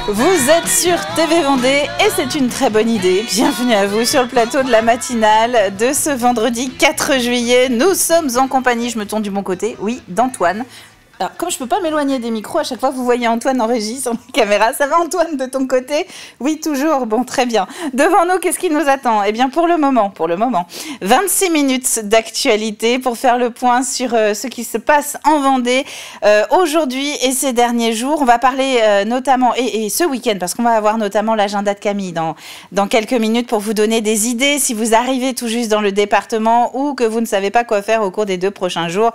Vous êtes sur TV Vendée et c'est une très bonne idée. Bienvenue à vous sur le plateau de la matinale de ce vendredi 4 juillet. Nous sommes en compagnie, je me tourne du bon côté, oui, d'Antoine. Alors, comme je peux pas m'éloigner des micros, à chaque fois vous voyez Antoine en régie sur la caméra. Ça va Antoine de ton côté? Oui, toujours. Bon, très bien. Devant nous, qu'est-ce qui nous attend? Eh bien, pour le moment, 26 minutes d'actualité pour faire le point sur ce qui se passe en Vendée aujourd'hui et ces derniers jours. On va parler notamment, et ce week-end, parce qu'on va avoir notamment l'agenda de Camille dans quelques minutes pour vous donner des idées. Si vous arrivez tout juste dans le département ou que vous ne savez pas quoi faire au cours des 2 prochains jours,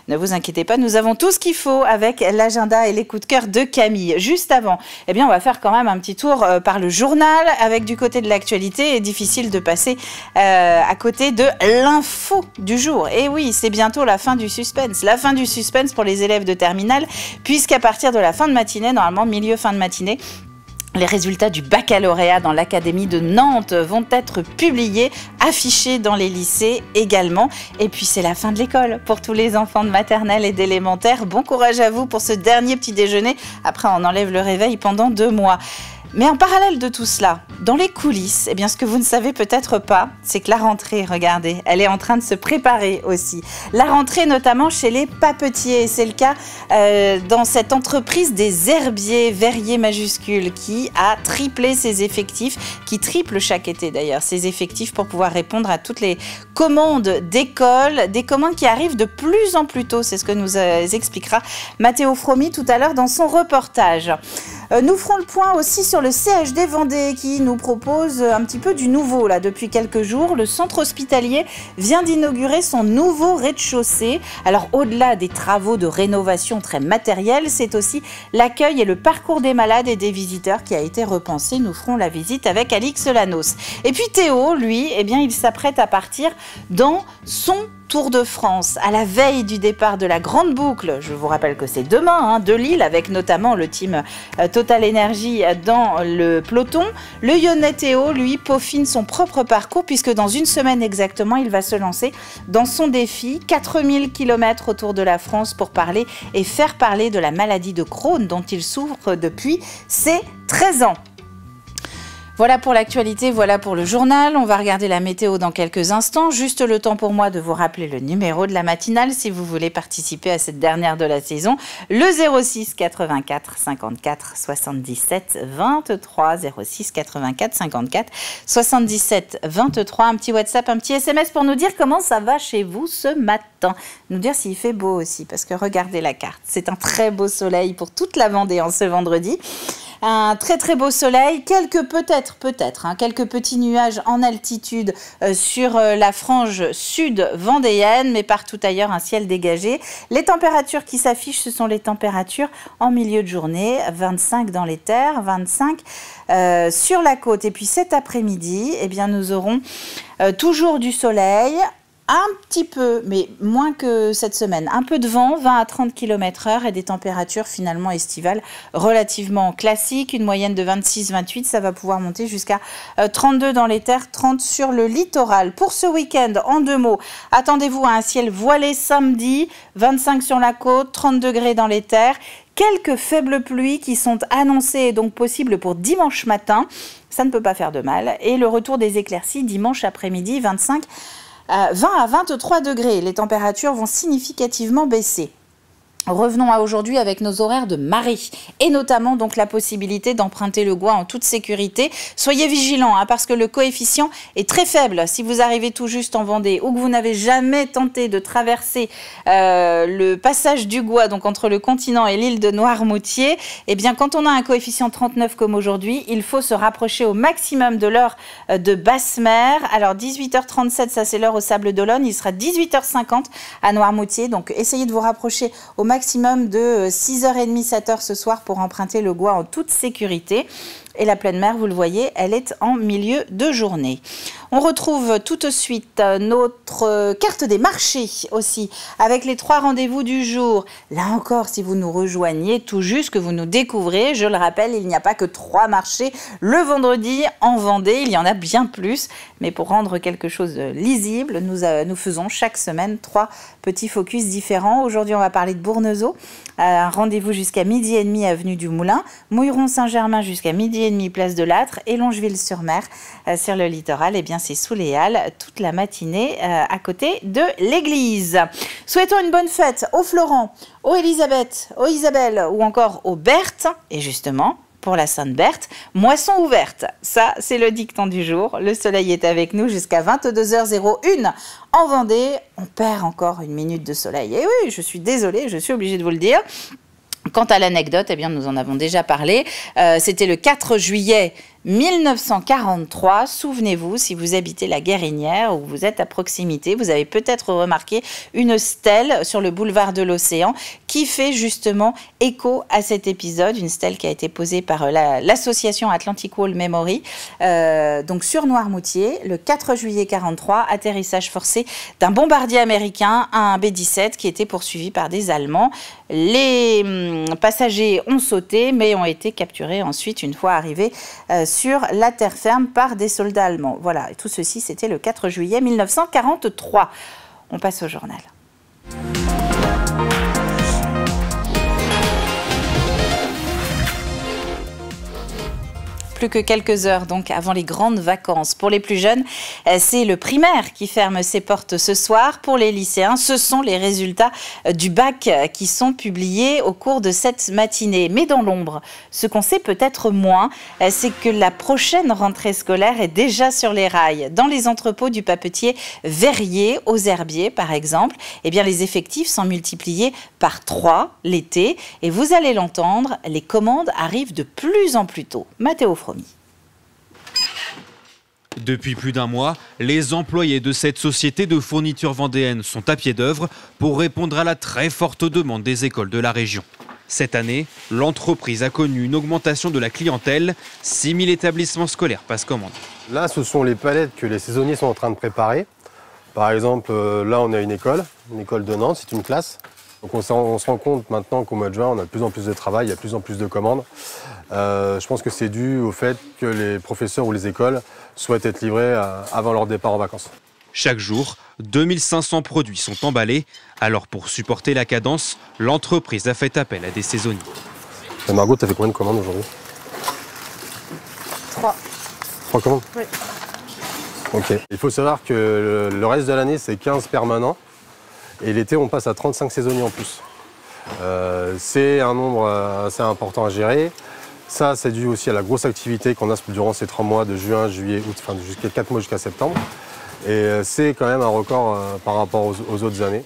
ne vous inquiétez pas, nous avons tout ce qu'il faut avec l'agenda et les coups de cœur de Camille. Juste avant, eh bien, on va faire quand même un petit tour par le journal avec du côté de l'actualité. Et difficile de passer à côté de l'info du jour. Et oui, c'est bientôt la fin du suspense. La fin du suspense pour les élèves de terminale, puisqu'à partir de la fin de matinée, normalement milieu-fin de matinée, les résultats du baccalauréat dans l'Académie de Nantes vont être publiés, affichés dans les lycées également. Et puis c'est la fin de l'école pour tous les enfants de maternelle et d'élémentaire. Bon courage à vous pour ce dernier petit déjeuner. Après, on enlève le réveil pendant 2 mois. Mais en parallèle de tout cela, dans les coulisses, eh bien, ce que vous ne savez peut-être pas, c'est que la rentrée, regardez, elle est en train de se préparer aussi. La rentrée notamment chez les papetiers. C'est le cas dans cette entreprise des herbiers, verriers majuscules, qui a triplé ses effectifs, qui triple chaque été d'ailleurs ses effectifs pour pouvoir répondre à toutes les commandes d'école, des commandes qui arrivent de plus en plus tôt. C'est ce que nous expliquera Mathéo Fromy tout à l'heure dans son reportage. Nous ferons le point aussi sur le CHD Vendée qui nous propose un petit peu du nouveau là depuis quelques jours. Le centre hospitalier vient d'inaugurer son nouveau rez-de-chaussée. Alors au-delà des travaux de rénovation très matériels, c'est aussi l'accueil et le parcours des malades et des visiteurs qui a été repensé. Nous ferons la visite avec Alix Lanos. Et puis Théo, lui, eh bien, il s'apprête à partir dans son Tour de France, à la veille du départ de la Grande Boucle. Je vous rappelle que c'est demain, de Lille, avec notamment le team Total Energy dans le peloton. Le Lyonnais Théo, lui, peaufine son propre parcours, puisque dans une semaine exactement, il va se lancer dans son défi, 4000 km autour de la France pour parler et faire parler de la maladie de Crohn dont il souffre depuis ses 13 ans. Voilà pour l'actualité, voilà pour le journal. On va regarder la météo dans quelques instants. Juste le temps pour moi de vous rappeler le numéro de la matinale si vous voulez participer à cette dernière de la saison. Le 06 84 54 77 23. 06 84 54 77 23. Un petit WhatsApp, un petit SMS pour nous dire comment ça va chez vous ce matin. Nous dire s'il fait beau aussi, parce que regardez la carte. C'est un très beau soleil pour toute la Vendée en ce vendredi. Un très très beau soleil, quelques petits nuages en altitude sur la frange sud vendéenne, mais partout ailleurs un ciel dégagé. Les températures qui s'affichent, ce sont les températures en milieu de journée, 25 dans les terres, 25 sur la côte. Et puis cet après-midi, eh bien, nous aurons toujours du soleil, un petit peu, mais moins que cette semaine, un peu de vent, 20 à 30 km/h et des températures finalement estivales relativement classiques, une moyenne de 26-28, ça va pouvoir monter jusqu'à 32 dans les terres, 30 sur le littoral. Pour ce week-end, en 2 mots, attendez-vous à un ciel voilé samedi, 25 sur la côte, 30 degrés dans les terres, quelques faibles pluies qui sont annoncées et donc possibles pour dimanche matin, ça ne peut pas faire de mal, et le retour des éclaircies dimanche après-midi, 20 à 23 degrés. Les températures vont significativement baisser. Revenons à aujourd'hui avec nos horaires de marée et notamment donc la possibilité d'emprunter le Gois en toute sécurité. Soyez vigilants parce que le coefficient est très faible. Si vous arrivez tout juste en Vendée ou que vous n'avez jamais tenté de traverser le passage du Gois, donc entre le continent et l'île de Noirmoutier, eh bien quand on a un coefficient 39 comme aujourd'hui, il faut se rapprocher au maximum de l'heure de basse mer. Alors 18h37, ça c'est l'heure au Sable d'Olonne, il sera 18h50 à Noirmoutier, donc essayez de vous rapprocher au maximum de 6h30, 7h ce soir pour emprunter le Gois en toute sécurité. Et la pleine mer, vous le voyez, elle est en milieu de journée. On retrouve tout de suite notre carte des marchés aussi, avec les 3 rendez-vous du jour. Là encore, si vous nous rejoignez tout juste, que vous nous découvrez, je le rappelle, il n'y a pas que 3 marchés le vendredi en Vendée, il y en a bien plus. Mais pour rendre quelque chose de lisible, nous faisons chaque semaine 3 petits focus différents. Aujourd'hui, on va parler de Bournezeau. Un rendez-vous jusqu'à 12h30 avenue du Moulin, Mouilleron-Saint-Germain jusqu'à 12h30 place de l'Âtre et Longeville-sur-Mer sur le littoral. Eh bien, c'est sous les Halles toute la matinée à côté de l'église. Souhaitons une bonne fête aux Florent, aux Elisabeth, aux Isabelle ou encore aux Berthe. Et justement, pour la Sainte Berthe, moisson ouverte. Ça, c'est le dicton du jour. Le soleil est avec nous jusqu'à 22h01 en Vendée. On perd encore une minute de soleil. Et oui, je suis désolée, je suis obligée de vous le dire. Quant à l'anecdote, eh bien, nous en avons déjà parlé. C'était le 4 juillet 1943, souvenez-vous, si vous habitez la Guérinière ou vous êtes à proximité, vous avez peut-être remarqué une stèle sur le boulevard de l'Océan qui fait justement écho à cet épisode, une stèle qui a été posée par l'association Atlantic Wall Memory, donc sur Noirmoutier, le 4 juillet 43, atterrissage forcé d'un bombardier américain, un B-17 qui était poursuivi par des Allemands. Les passagers ont sauté mais ont été capturés ensuite une fois arrivés sur la terre ferme par des soldats allemands. Voilà, et tout ceci, c'était le 4 juillet 1943. On passe au journal. Plus que quelques heures donc avant les grandes vacances. Pour les plus jeunes, c'est le primaire qui ferme ses portes ce soir. Pour les lycéens, ce sont les résultats du bac qui sont publiés au cours de cette matinée. Mais dans l'ombre, ce qu'on sait peut-être moins, c'est que la prochaine rentrée scolaire est déjà sur les rails. Dans les entrepôts du papetier Verrier, aux Herbiers par exemple, eh bien les effectifs sont multipliés par 3 l'été. Et vous allez l'entendre, les commandes arrivent de plus en plus tôt. Mathéo Fromy. Depuis plus d'un mois, les employés de cette société de fourniture vendéenne sont à pied d'œuvre pour répondre à la très forte demande des écoles de la région. Cette année, l'entreprise a connu une augmentation de la clientèle. 6000 établissements scolaires passent commande. Là, ce sont les palettes que les saisonniers sont en train de préparer. Par exemple, là, on a une école de Nantes, c'est une classe. Donc on se rend compte maintenant qu'au mois de juin, on a de plus en plus de travail, il y a de plus en plus de commandes. Je pense que c'est dû au fait que les professeurs ou les écoles souhaitent être livrés avant leur départ en vacances. Chaque jour, 2500 produits sont emballés. Alors pour supporter la cadence, l'entreprise a fait appel à des saisonniers. Et Margot, tu as fait combien de commandes aujourd'hui? 3. 3 commandes? Oui. Ok. Il faut savoir que le reste de l'année, c'est 15 permanents. Et l'été, on passe à 35 saisonniers en plus. C'est un nombre assez important à gérer. Ça, c'est dû aussi à la grosse activité qu'on a durant ces 3 mois de juin, juillet, août, enfin jusqu'à 4 mois jusqu'à septembre. Et c'est quand même un record par rapport aux autres années.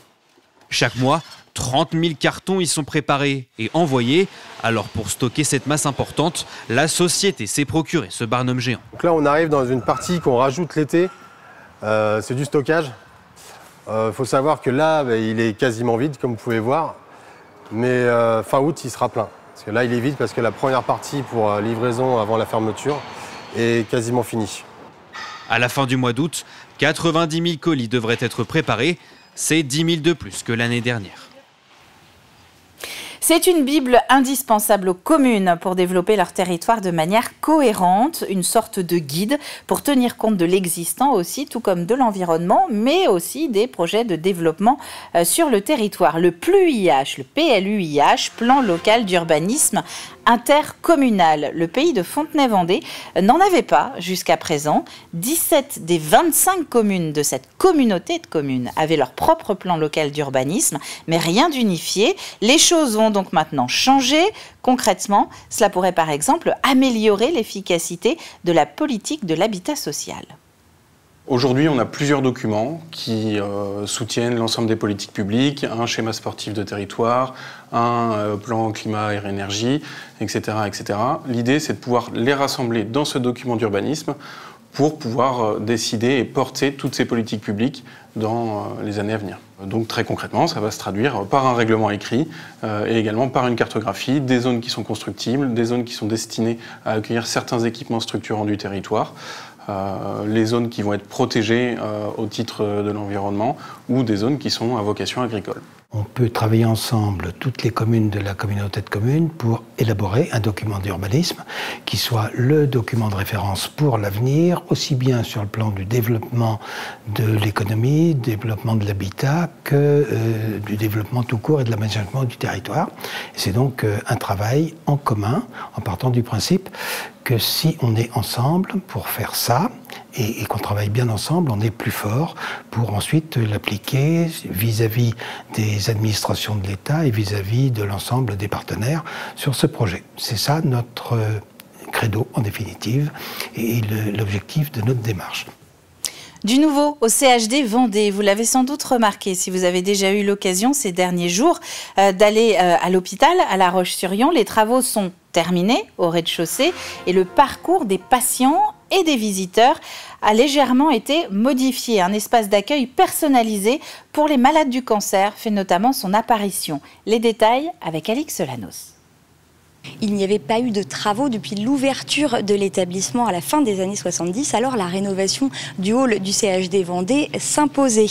Chaque mois, 30 000 cartons y sont préparés et envoyés. Alors pour stocker cette masse importante, la société s'est procuré ce barnum géant. Donc là, on arrive dans une partie qu'on rajoute l'été. C'est du stockage. Faut savoir que là, il est quasiment vide, comme vous pouvez voir. Mais fin août, il sera plein. Parce que là, il est vide parce que la première partie pour livraison avant la fermeture est quasiment finie. À la fin du mois d'août, 90 000 colis devraient être préparés. C'est 10 000 de plus que l'année dernière. C'est une Bible indispensable aux communes pour développer leur territoire de manière cohérente, une sorte de guide pour tenir compte de l'existant aussi, tout comme de l'environnement, mais aussi des projets de développement sur le territoire. Le PLUIH, le PLUIH, Plan local d'urbanisme intercommunal. Le pays de Fontenay-Vendée n'en avait pas jusqu'à présent. 17 des 25 communes de cette communauté de communes avaient leur propre plan local d'urbanisme, mais rien d'unifié. Les choses vont donc maintenant changer. Concrètement, cela pourrait par exemple améliorer l'efficacité de la politique de l'habitat social. Aujourd'hui, on a plusieurs documents qui soutiennent l'ensemble des politiques publiques, un schéma sportif de territoire, un plan climat, air, énergie, etc., etc. L'idée, c'est de pouvoir les rassembler dans ce document d'urbanisme pour pouvoir décider et porter toutes ces politiques publiques dans les années à venir. Donc très concrètement, ça va se traduire par un règlement écrit et également par une cartographie des zones qui sont constructibles, des zones qui sont destinées à accueillir certains équipements structurants du territoire, les zones qui vont être protégées au titre de l'environnement ou des zones qui sont à vocation agricole. On peut travailler ensemble, toutes les communes de la communauté de communes, pour élaborer un document d'urbanisme qui soit le document de référence pour l'avenir, aussi bien sur le plan du développement de l'économie, du développement de l'habitat, que du développement tout court et de l'aménagement du territoire. C'est donc un travail en commun, en partant du principe que si on est ensemble pour faire ça, et qu'on travaille bien ensemble, on est plus fort pour ensuite l'appliquer vis-à-vis des administrations de l'État et vis-à-vis de l'ensemble des partenaires sur ce projet. C'est ça notre credo en définitive et l'objectif de notre démarche. Du nouveau au CHD Vendée, vous l'avez sans doute remarqué si vous avez déjà eu l'occasion ces derniers jours d'aller à l'hôpital à La Roche-sur-Yon. Les travaux sont terminés au rez-de-chaussée et le parcours des patients et des visiteurs a légèrement été modifié. Un espace d'accueil personnalisé pour les malades du cancer fait notamment son apparition. Les détails avec Alix Solanos. Il n'y avait pas eu de travaux depuis l'ouverture de l'établissement à la fin des années 70, alors la rénovation du hall du CHD Vendée s'imposait.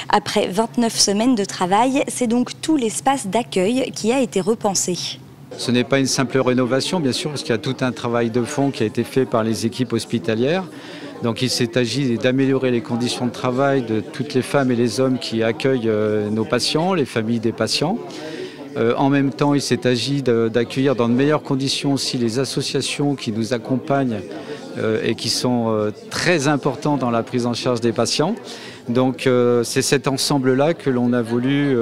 Après 29 semaines de travail, c'est donc tout l'espace d'accueil qui a été repensé. Ce n'est pas une simple rénovation, bien sûr, parce qu'il y a tout un travail de fond qui a été fait par les équipes hospitalières. Donc il s'agit d'améliorer les conditions de travail de toutes les femmes et les hommes qui accueillent nos patients, les familles des patients. En même temps, il s'est agi d'accueillir dans de meilleures conditions aussi les associations qui nous accompagnent et qui sont très importants dans la prise en charge des patients. Donc c'est cet ensemble-là que l'on a voulu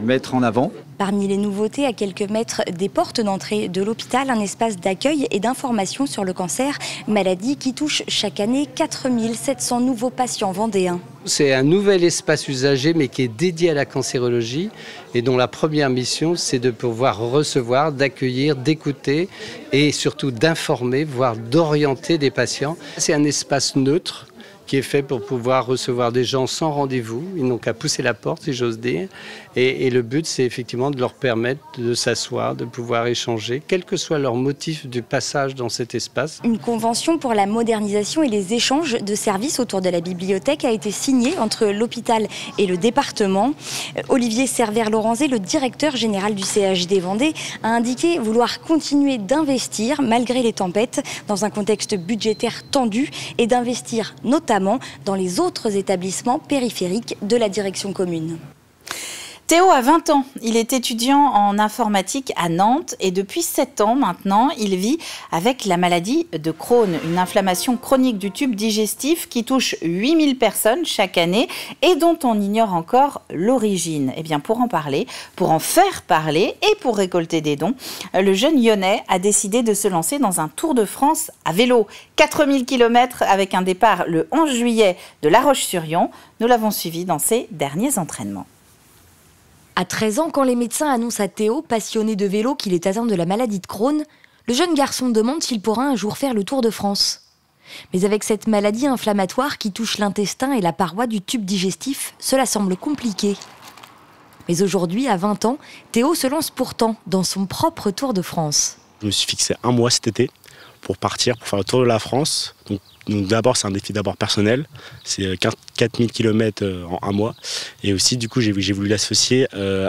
mettre en avant. Parmi les nouveautés, à quelques mètres des portes d'entrée de l'hôpital, un espace d'accueil et d'information sur le cancer, maladie qui touche chaque année 4700 nouveaux patients vendéens. C'est un nouvel espace usager mais qui est dédié à la cancérologie et dont la première mission c'est de pouvoir recevoir, d'accueillir, d'écouter et surtout d'informer, voire d'orienter des patients. C'est un espace neutre qui est fait pour pouvoir recevoir des gens sans rendez-vous. Ils n'ont qu'à pousser la porte, si j'ose dire. Et le but, c'est effectivement de leur permettre de s'asseoir, de pouvoir échanger, quel que soit leur motif du passage dans cet espace. Une convention pour la modernisation et les échanges de services autour de la bibliothèque a été signée entre l'hôpital et le département. Olivier Servère-Laurenzé, le directeur général du CHD Vendée, a indiqué vouloir continuer d'investir malgré les tempêtes dans un contexte budgétaire tendu et d'investir notamment dans les autres établissements périphériques de la direction commune. Théo a 20 ans, il est étudiant en informatique à Nantes et depuis 7 ans maintenant, il vit avec la maladie de Crohn, une inflammation chronique du tube digestif qui touche 8000 personnes chaque année et dont on ignore encore l'origine. Et bien pour en parler, pour en faire parler et pour récolter des dons, le jeune Lyonnais a décidé de se lancer dans un Tour de France à vélo. 4000 km avec un départ le 11 juillet de La Roche-sur-Yon. Nous l'avons suivi dans ses derniers entraînements. À 13 ans, quand les médecins annoncent à Théo, passionné de vélo, qu'il est atteint de la maladie de Crohn, le jeune garçon demande s'il pourra un jour faire le Tour de France. Mais avec cette maladie inflammatoire qui touche l'intestin et la paroi du tube digestif, cela semble compliqué. Mais aujourd'hui, à 20 ans, Théo se lance pourtant dans son propre Tour de France. Je me suis fixé un mois cet été pour partir, pour faire le Tour de la France. Donc d'abord, c'est un défi d'abord personnel, c'est 4000 km en un mois. Et aussi, du coup, j'ai voulu l'associer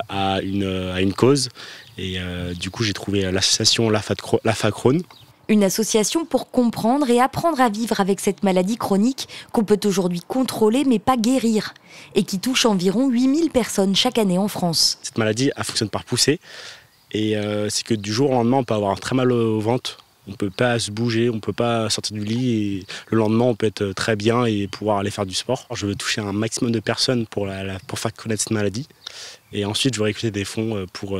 à une cause. Et du coup, j'ai trouvé l'association l'AFA Crohn. Une association pour comprendre et apprendre à vivre avec cette maladie chronique qu'on peut aujourd'hui contrôler mais pas guérir et qui touche environ 8000 personnes chaque année en France. Cette maladie, elle fonctionne par poussée. Et c'est que du jour au lendemain, on peut avoir très mal au ventre. On ne peut pas se bouger, on ne peut pas sortir du lit et le lendemain on peut être très bien et pouvoir aller faire du sport. Je veux toucher un maximum de personnes pour faire connaître cette maladie et ensuite je veux récolter des fonds pour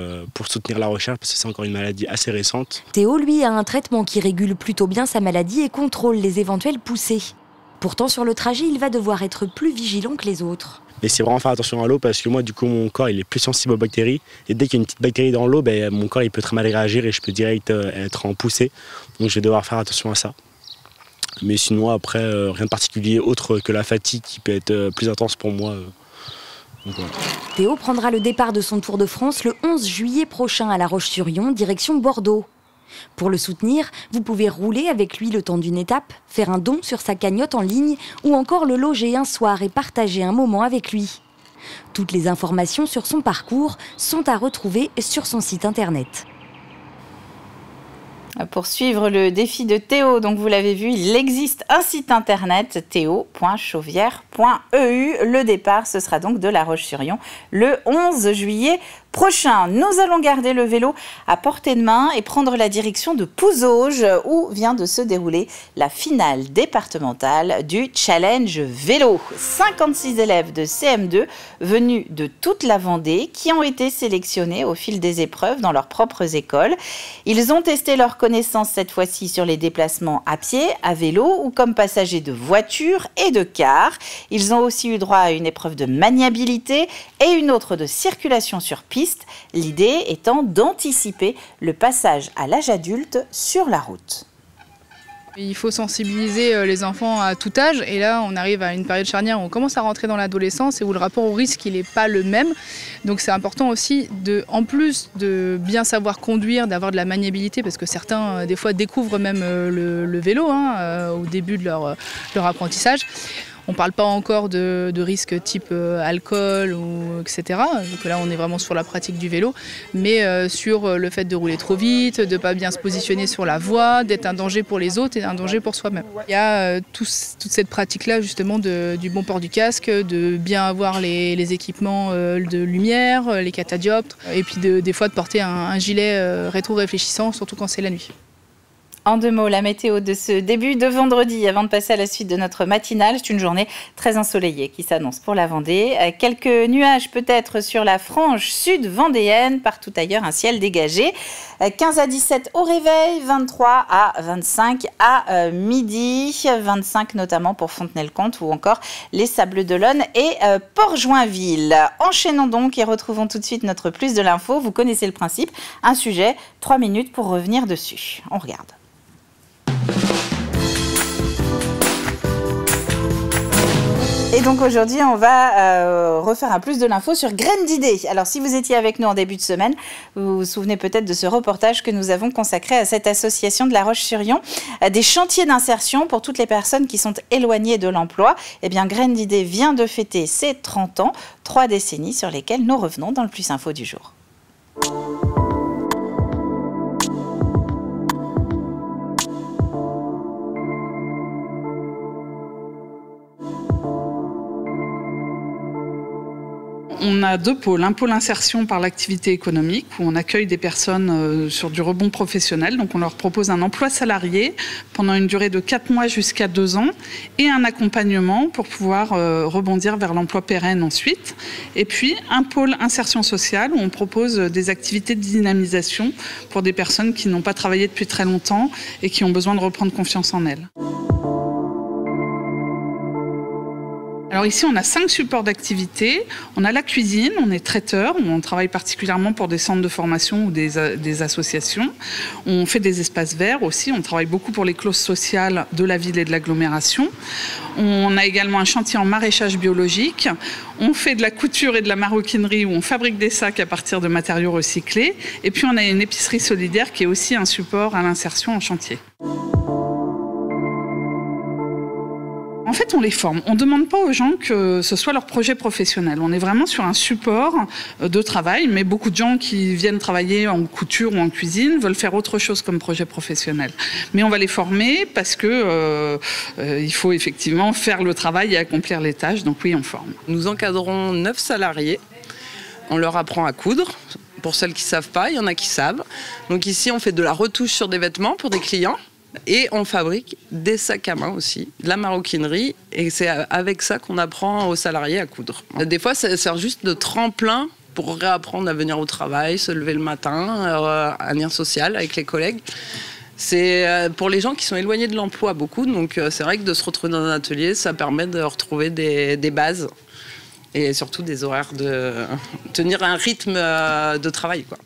soutenir la recherche parce que c'est encore une maladie assez récente. Théo lui a un traitement qui régule plutôt bien sa maladie et contrôle les éventuelles poussées. Pourtant sur le trajet il va devoir être plus vigilant que les autres. Mais c'est vraiment faire attention à l'eau parce que moi du coup mon corps il est plus sensible aux bactéries et dès qu'il y a une petite bactérie dans l'eau, mon corps il peut très mal réagir et je peux direct être en poussée. Donc je vais devoir faire attention à ça. Mais sinon après rien de particulier autre que la fatigue qui peut être plus intense pour moi Donc, voilà. Théo prendra le départ de son Tour de France le 11 juillet prochain à La Roche-sur-Yon, direction Bordeaux. Pour le soutenir, vous pouvez rouler avec lui le temps d'une étape, faire un don sur sa cagnotte en ligne ou encore le loger un soir et partager un moment avec lui. Toutes les informations sur son parcours sont à retrouver sur son site internet. Pour suivre le défi de Théo, donc vous l'avez vu, il existe un site internet, theo.chauvière.eu. Le départ, ce sera donc de La Roche-sur-Yon le 11 juillet prochain. Nous allons garder le vélo à portée de main et prendre la direction de Pouzauges, où vient de se dérouler la finale départementale du Challenge Vélo. 56 élèves de CM2 venus de toute la Vendée qui ont été sélectionnés au fil des épreuves dans leurs propres écoles. Ils ont testé leurs connaissances cette fois-ci sur les déplacements à pied, à vélo ou comme passagers de voitures et de cars. Ils ont aussi eu droit à une épreuve de maniabilité et une autre de circulation sur piste. L'idée étant d'anticiper le passage à l'âge adulte sur la route. Il faut sensibiliser les enfants à tout âge et là on arrive à une période charnière où on commence à rentrer dans l'adolescence et où le rapport au risque il n'est pas le même. Donc c'est important aussi en plus de bien savoir conduire, d'avoir de la maniabilité parce que certains des fois découvrent même le vélo au début de leur apprentissage. On ne parle pas encore de risques type alcool, etc. Donc là, on est vraiment sur la pratique du vélo, mais sur le fait de rouler trop vite, de ne pas bien se positionner sur la voie, d'être un danger pour les autres et un danger pour soi-même. Il y a toute cette pratique-là, justement, du bon port du casque, de bien avoir les équipements de lumière, les catadioptres, et puis des fois de porter un gilet rétro-réfléchissant, surtout quand c'est la nuit. En 2 mots, la météo de ce début de vendredi, avant de passer à la suite de notre matinale. C'est une journée très ensoleillée qui s'annonce pour la Vendée. Quelques nuages peut-être sur la frange sud vendéenne, partout ailleurs un ciel dégagé. 15 à 17 au réveil, 23 à 25 à midi, 25 notamment pour Fontenay-le-Comte ou encore les Sables-d'Olonne et Port-Joinville. Enchaînons donc et retrouvons tout de suite notre plus de l'info. Vous connaissez le principe, un sujet, 3 minutes pour revenir dessus. On regarde. Et donc aujourd'hui, on va refaire un plus de l'info sur Graines d'idées. Alors si vous étiez avec nous en début de semaine, vous vous souvenez peut-être de ce reportage que nous avons consacré à cette association de La Roche-sur-Yon, des chantiers d'insertion pour toutes les personnes qui sont éloignées de l'emploi. Eh bien, Graines d'idées vient de fêter ses 30 ans, 3 décennies sur lesquelles nous revenons dans le plus info du jour. On a 2 pôles. Un pôle insertion par l'activité économique où on accueille des personnes sur du rebond professionnel. Donc on leur propose un emploi salarié pendant une durée de 4 mois jusqu'à 2 ans et un accompagnement pour pouvoir rebondir vers l'emploi pérenne ensuite. Et puis un pôle insertion sociale où on propose des activités de dynamisation pour des personnes qui n'ont pas travaillé depuis très longtemps et qui ont besoin de reprendre confiance en elles. Alors ici, on a 5 supports d'activité. On a la cuisine, on est traiteur, on travaille particulièrement pour des centres de formation ou des associations. On fait des espaces verts aussi, on travaille beaucoup pour les clauses sociales de la ville et de l'agglomération. On a également un chantier en maraîchage biologique. On fait de la couture et de la maroquinerie où on fabrique des sacs à partir de matériaux recyclés. Et puis on a une épicerie solidaire qui est aussi un support à l'insertion en chantier. En fait, on les forme. On ne demande pas aux gens que ce soit leur projet professionnel. On est vraiment sur un support de travail, mais beaucoup de gens qui viennent travailler en couture ou en cuisine veulent faire autre chose comme projet professionnel. Mais on va les former parce que il faut effectivement faire le travail et accomplir les tâches. Donc oui, on forme. Nous encadrons 9 salariés. On leur apprend à coudre. Pour celles qui ne savent pas, il y en a qui savent. Donc ici, on fait de la retouche sur des vêtements pour des clients. Et on fabrique des sacs à main aussi, de la maroquinerie. Et c'est avec ça qu'on apprend aux salariés à coudre. Des fois, ça sert juste de tremplin pour réapprendre à venir au travail, se lever le matin, un lien social avec les collègues. C'est pour les gens qui sont éloignés de l'emploi beaucoup. Donc c'est vrai que de se retrouver dans un atelier, ça permet de retrouver des bases. Et surtout des horaires de tenir un rythme de travail, quoi.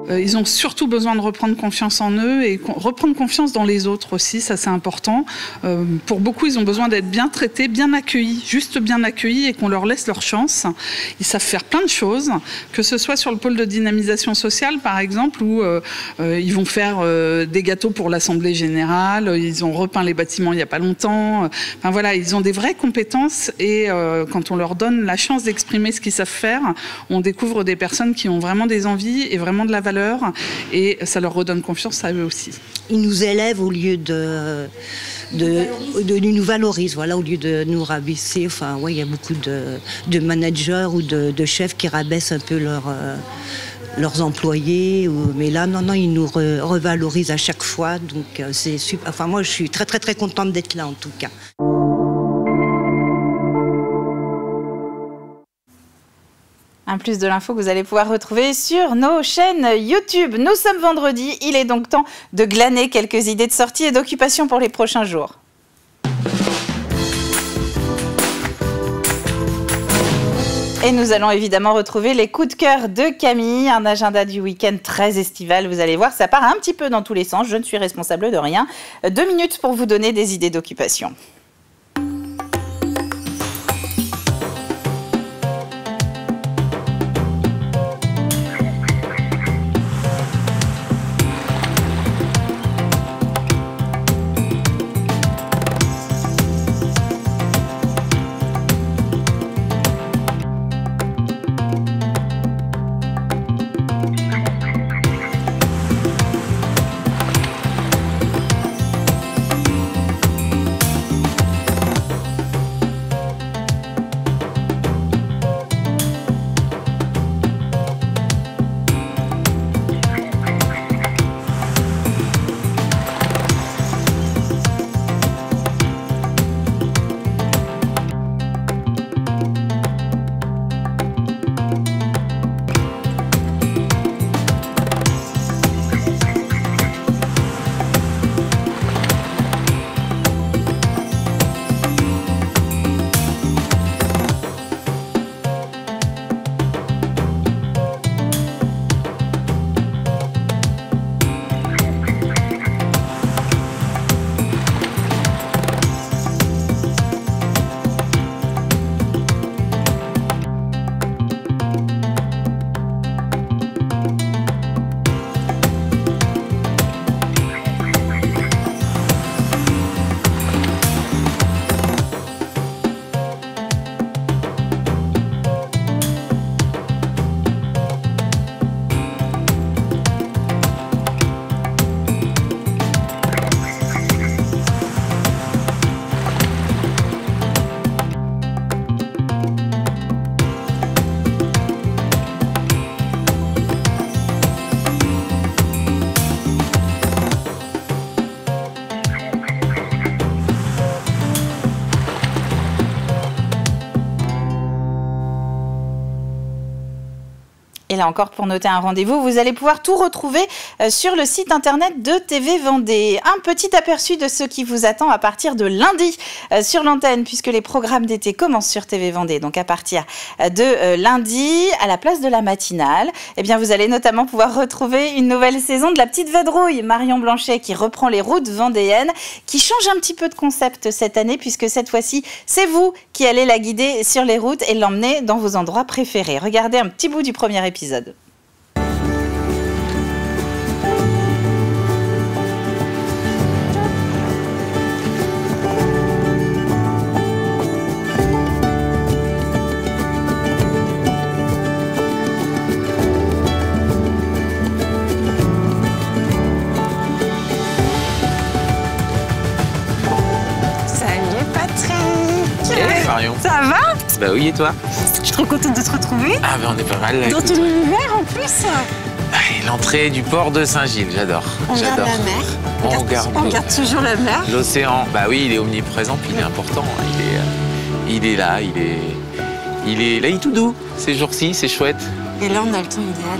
Ils ont surtout besoin de reprendre confiance en eux et reprendre confiance dans les autres aussi, ça c'est important. Pour beaucoup, ils ont besoin d'être bien traités, bien accueillis, juste bien accueillis et qu'on leur laisse leur chance. Ils savent faire plein de choses, que ce soit sur le pôle de dynamisation sociale par exemple, où ils vont faire des gâteaux pour l'Assemblée générale, ils ont repeint les bâtiments il n'y a pas longtemps. Enfin voilà, ils ont des vraies compétences et quand on leur donne la chance d'exprimer ce qu'ils savent faire, on découvre des personnes qui ont vraiment des envies et vraiment de la valeur et ça leur redonne confiance à eux aussi. Ils nous élèvent au lieu de nous valorisent, voilà, au lieu de nous rabaisser. Enfin, ouais, il y a beaucoup de managers ou de chefs qui rabaissent un peu leurs employés. Mais là, non, ils nous revalorisent à chaque fois. Donc, c'est super. Enfin, moi, je suis très, très, très contente d'être là, en tout cas. Un plus de l'info que vous allez pouvoir retrouver sur nos chaînes YouTube. Nous sommes vendredi, il est donc temps de glaner quelques idées de sortie et d'occupation pour les prochains jours. Et nous allons évidemment retrouver les coups de cœur de Camille, un agenda du week-end très estival. Vous allez voir, ça part un petit peu dans tous les sens, je ne suis responsable de rien. 2 minutes pour vous donner des idées d'occupation. Et là encore, pour noter un rendez-vous, vous allez pouvoir tout retrouver sur le site internet de TV Vendée. Un petit aperçu de ce qui vous attend à partir de lundi sur l'antenne, puisque les programmes d'été commencent sur TV Vendée. Donc à partir de lundi, à la place de la matinale, eh bien, vous allez notamment pouvoir retrouver une nouvelle saison de La Petite Vadrouille. Marion Blanchet qui reprend les routes vendéennes, qui change un petit peu de concept cette année, puisque cette fois-ci, c'est vous qui allez la guider sur les routes et l'emmener dans vos endroits préférés. Regardez un petit bout du premier épisode. Marion. Ça va? Bah oui, et toi? Je suis trop contente de te retrouver. Ah bah on est pas mal là. Dans ton univers en plus. L'entrée du port de Saint-Gilles, j'adore. On regarde la mer. On regarde toujours la mer. L'océan, bah oui, il est omniprésent, puis il est important. Il est là, il est tout doux ces jours-ci, c'est chouette. Et là, on a le temps idéal.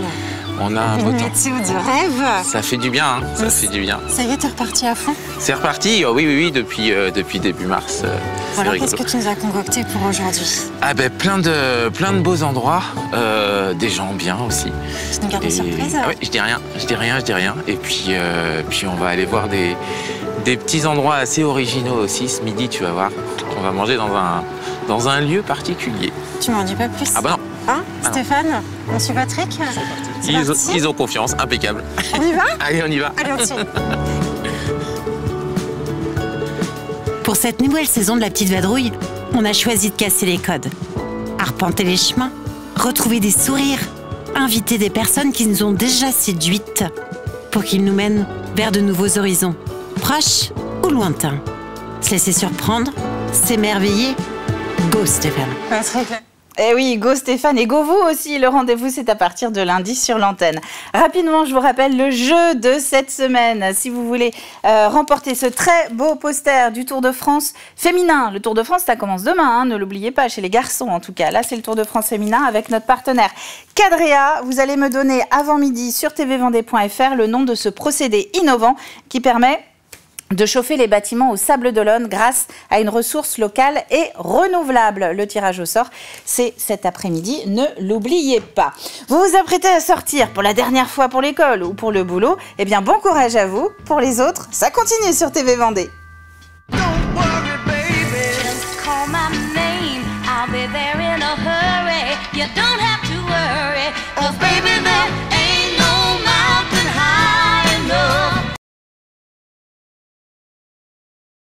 On a un beau temps. Météo de rêve. Ça fait du bien, hein. Ça fait du bien. Ça y est, t'es reparti à fond? C'est reparti, oui, depuis début mars. Voilà, qu'est-ce que tu nous as concocté pour aujourd'hui? Ah ben plein de beaux endroits, des gens bien aussi. Tu nous gardes des surprises? Ah oui, je dis rien. Et puis on va aller voir des petits endroits assez originaux aussi. Ce midi, tu vas voir, on va manger dans un lieu particulier. Tu m'en dis pas plus? Ah bah non. Hein, Stéphane, monsieur Patrick? Ils ont confiance, impeccable. On y va? Allez, on y va. Allez, on tire. Pour cette nouvelle saison de La Petite Vadrouille, on a choisi de casser les codes. Arpenter les chemins, retrouver des sourires, inviter des personnes qui nous ont déjà séduites pour qu'ils nous mènent vers de nouveaux horizons, proches ou lointains. Se laisser surprendre, s'émerveiller. Go Stéphane. Patrick. Eh oui, go Stéphane et go vous aussi. Le rendez-vous, c'est à partir de lundi sur l'antenne. Rapidement, je vous rappelle le jeu de cette semaine. Si vous voulez remporter ce très beau poster du Tour de France féminin. Le Tour de France, ça commence demain, hein, ne l'oubliez pas, chez les garçons en tout cas. Là, c'est le Tour de France féminin avec notre partenaire Cadrea. Vous allez me donner avant midi sur tvvendée.fr le nom de ce procédé innovant qui permet de chauffer les bâtiments au Sable d'Olonne grâce à une ressource locale et renouvelable. Le tirage au sort, c'est cet après-midi, ne l'oubliez pas. Vous vous apprêtez à sortir pour la dernière fois pour l'école ou pour le boulot, eh bien bon courage à vous. Pour les autres, ça continue sur TV Vendée. I'll be there in a hurry. You don't have to worry, 'cause baby, there